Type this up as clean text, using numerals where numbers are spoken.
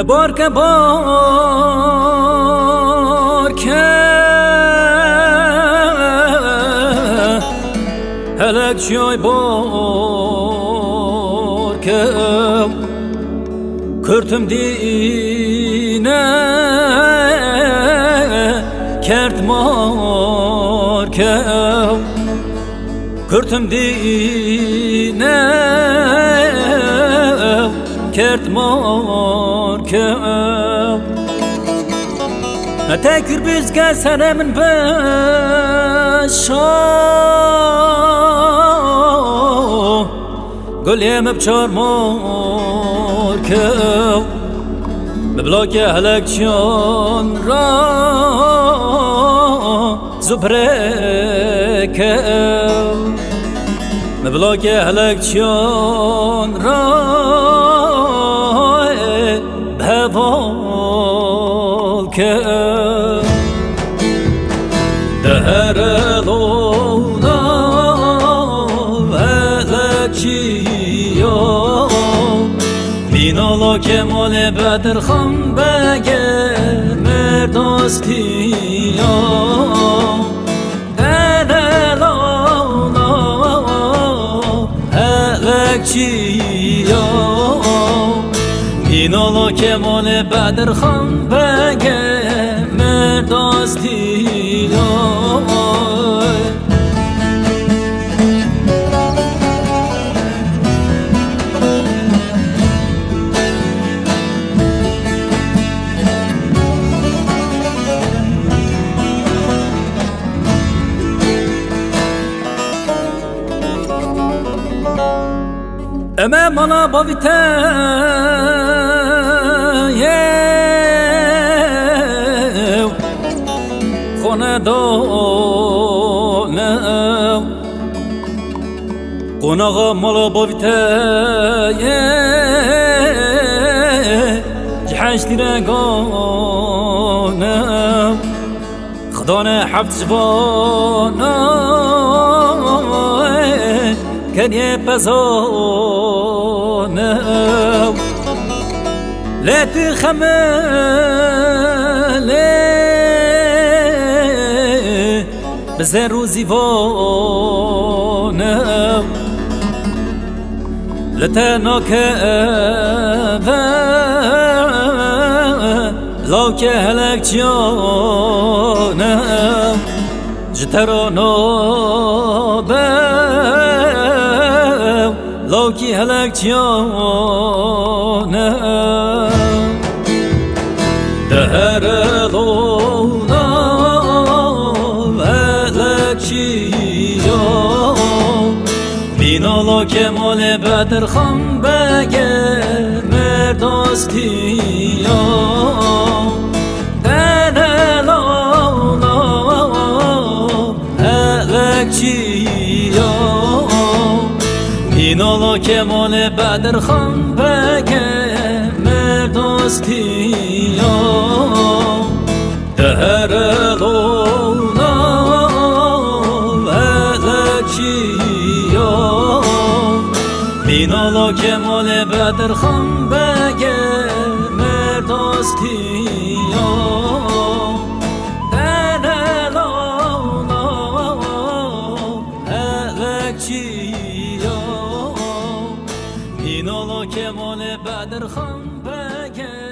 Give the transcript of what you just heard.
بار که هلک جای بار که کرتم دینه کرد مار که کرتم دینه کرد مار که تکر بیز که سر من بشا گلیم بچار مار که ببلاک هلک چون را زبره که ببلاک هلک چون را بهوال که دهر لولا هلک چیا بینالا که مال بدر خم بگر مرداستی بینالا که مال بدر خم بگر مرداستی اما مالا باویته خونه دانم قناغا مالا باویته جحشتی رگانم خدانه حفظ جوانم کنی پزانم لا تخمل بزر و زیوانم لتناك لاك هلك جانم جترانا لاکی هلک جانم دهر دولا هلک جیا بینالا که مال بدر خم بگر مرداستی دهر هلک جیا بینالا که مال بدر خم بگر مرداستی دهر دولا هلک جیا بینالا که مال بدر خم بگر مرداستی دهر دولا هلک جیا بینالا که مال بدر خم بگر